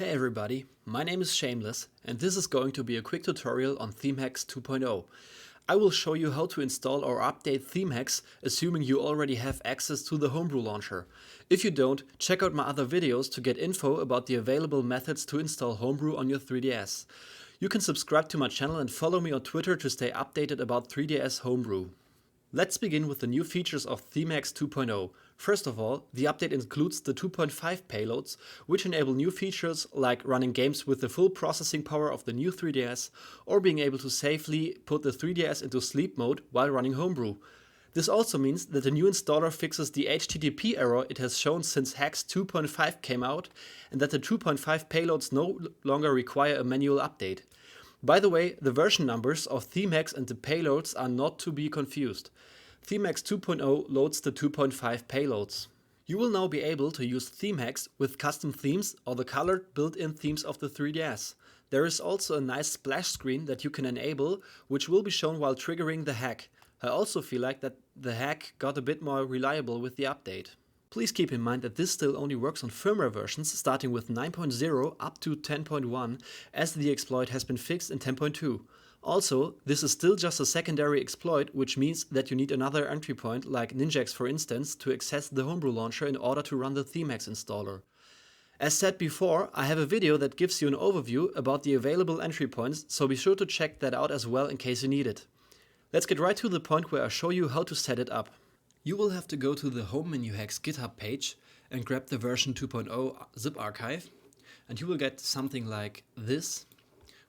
Hey everybody, my name is Shameless and this is going to be a quick tutorial on Themehax 2.0. I will show you how to install or update Themehax, assuming you already have access to the Homebrew launcher. If you don't, check out my other videos to get info about the available methods to install Homebrew on your 3DS. You can subscribe to my channel and follow me on Twitter to stay updated about 3DS Homebrew. Let's begin with the new features of Themehax 2.0. First of all, the update includes the 2.5 payloads, which enable new features like running games with the full processing power of the new 3DS, or being able to safely put the 3DS into sleep mode while running Homebrew. This also means that the new installer fixes the HTTP error it has shown since Hex 2.5 came out, and that the 2.5 payloads no longer require a manual update. By the way, the version numbers of Themehax and the payloads are not to be confused. Themehax 2.0 loads the 2.5 payloads. You will now be able to use Themehax with custom themes or the colored built-in themes of the 3DS. There is also a nice splash screen that you can enable, which will be shown while triggering the hack. I also feel like that the hack got a bit more reliable with the update. Please keep in mind that this still only works on firmware versions starting with 9.0 up to 10.1, as the exploit has been fixed in 10.2. Also, this is still just a secondary exploit, which means that you need another entry point, like Ninjax for instance, to access the Homebrew launcher in order to run the Themehax installer. As said before, I have a video that gives you an overview about the available entry points, so be sure to check that out as well in case you need it. Let's get right to the point where I show you how to set it up. You will have to go to the Homemenuhax GitHub page and grab the version 2.0 zip archive, and you will get something like this,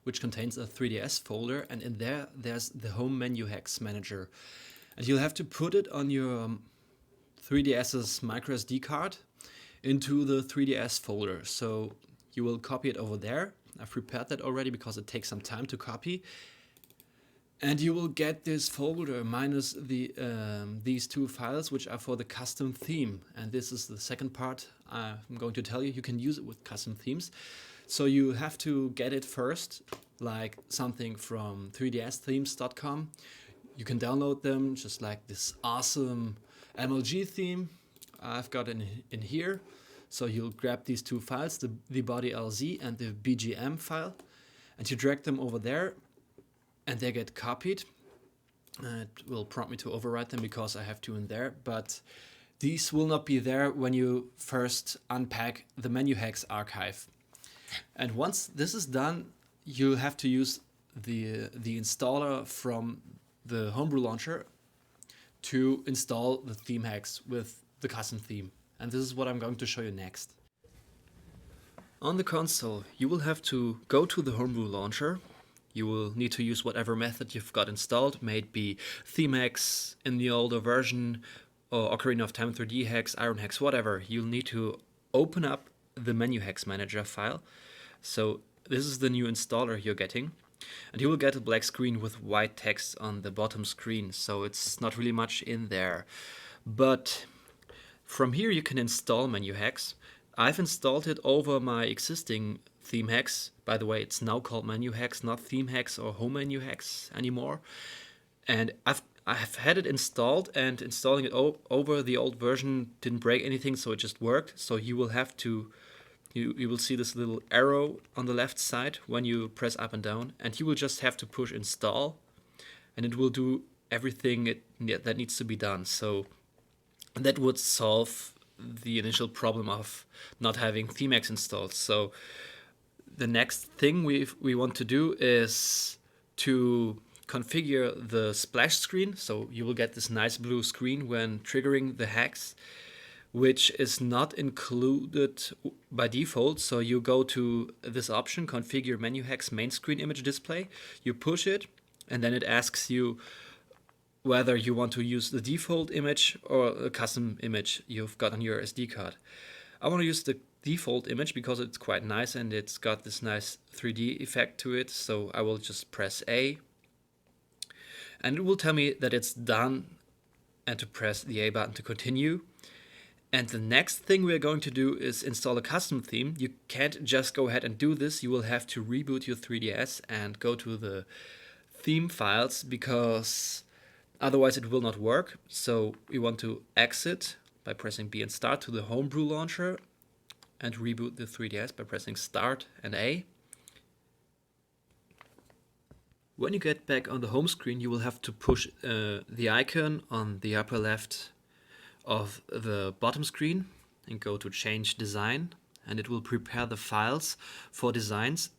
which contains a 3DS folder, and in there's the Homemenuhax manager. And you'll have to put it on your 3DS's microSD card into the 3DS folder. So you will copy it over there. I've prepared that already because it takes some time to copy. And you will get this folder minus these two files, which are for the custom theme. And this is the second part I'm going to tell you. You can use it with custom themes. So you have to get it first, like something from 3dsthemes.com. You can download them, just like this awesome MLG theme I've got in here. So you'll grab these two files, the body LZ and the BGM file, and you drag them over there. And they get copied. It will prompt me to overwrite them because I have two in there, but these will not be there when you first unpack the Menuhax archive. And once this is done, you have to use the installer from the Homebrew launcher to install the Themehax with the custom theme. And this is what I'm going to show you next. On the console, you will have to go to the Homebrew launcher. You will need to use whatever method you've got installed, may it be Themehax in the older version, or Ocarina of Time 3D Hex, Iron Hex, whatever. You'll need to open up the Menuhax manager file. So this is the new installer you're getting. And you will get a black screen with white text on the bottom screen, so it's not really much in there. But from here you can install Menuhax. I've installed it over my existing Themehax. By the way, it's now called Menuhax, not Themehax or Homemenuhax anymore. And I've had it installed, and installing it over the old version didn't break anything, so it just worked. So you will have to, you will see this little arrow on the left side when you press up and down, and you will just have to push install, and it will do everything that needs to be done. So that would solve the initial problem of not having Themehax installed. So the next thing we want to do is to configure the splash screen. So you will get this nice blue screen when triggering the hacks, which is not included by default. So you go to this option, configure Menuhax main screen image display. You push it, and then it asks you whether you want to use the default image or a custom image you've got on your SD card. I want to use the default image because it's quite nice and it's got this nice 3D effect to it. So I will just press A, and it will tell me that it's done and to press the A button to continue. And the next thing we're going to do is install a custom theme. You can't just go ahead and do this. You will have to reboot your 3DS and go to the theme files, because otherwise it will not work. So we want to exit by pressing B and start to the Homebrew launcher, and reboot the 3DS by pressing Start and A. When you get back on the home screen, you will have to push the icon on the upper left of the bottom screen and go to Change Design, and it will prepare the files for designs.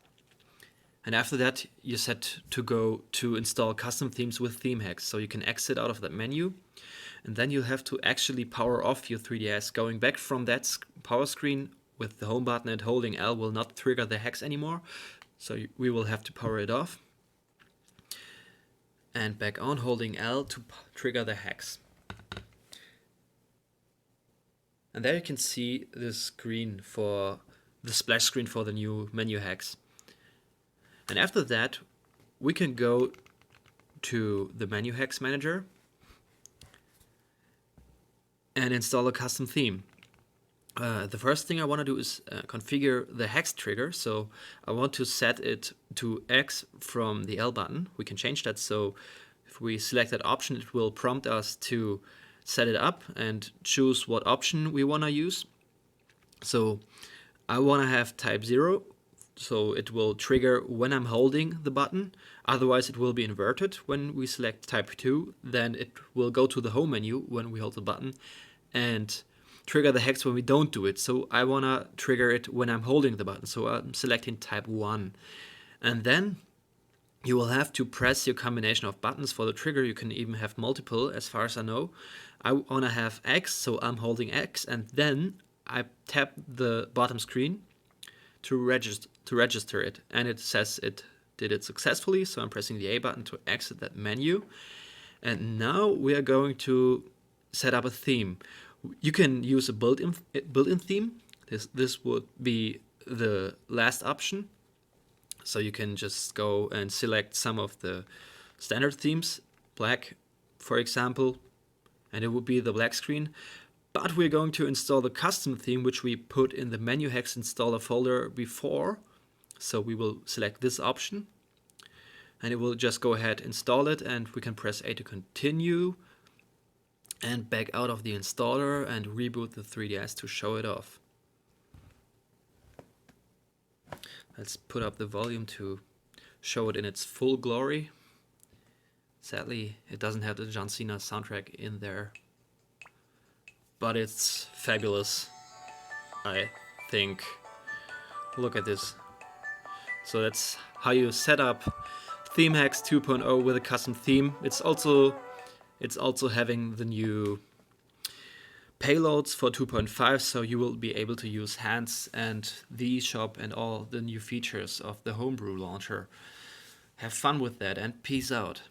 And after that, you're set to go to install custom themes with Themehax. So you can exit out of that menu, and then you'll have to actually power off your 3DS. Going back from that power screen with the home button and holding L will not trigger the hex anymore. So we will have to power it off. And back on, holding L to trigger the hex. And there you can see the screen for the splash screen for the new Menuhax. And after that, we can go to the Menuhax manager and install a custom theme. The first thing I want to do is configure the hex trigger. So I want to set it to X from the L button. We can change that. So if we select that option, it will prompt us to set it up and choose what option we want to use. So I want to have type 0. So it will trigger when I'm holding the button. Otherwise it will be inverted. When we select type 2, then it will go to the home menu when we hold the button and trigger the hex when we don't do it. So I want to trigger it when I'm holding the button. So I'm selecting type 1. And then you will have to press your combination of buttons for the trigger. You can even have multiple, as far as I know. I want to have X, so I'm holding X, and then I tap the bottom screen to register it, and it says it did it successfully. So I'm pressing the A button to exit that menu, and now we are going to set up a theme. You can use a built-in theme. This would be the last option. So you can just go and select some of the standard themes, black, for example, and it would be the black screen. But we're going to install the custom theme, which we put in the Menuhax installer folder before. So we will select this option, and it will just go ahead, install it, and we can press A to continue, and back out of the installer and reboot the 3DS to show it off. Let's put up the volume to show it in its full glory. Sadly, it doesn't have the John Cena soundtrack in there, but it's fabulous, I think. Look at this. So that's how you set up Themehax 2.0 with a custom theme. It's also having the new payloads for 2.5, so you will be able to use hands and the eShop and all the new features of the Homebrew launcher. Have fun with that, and peace out.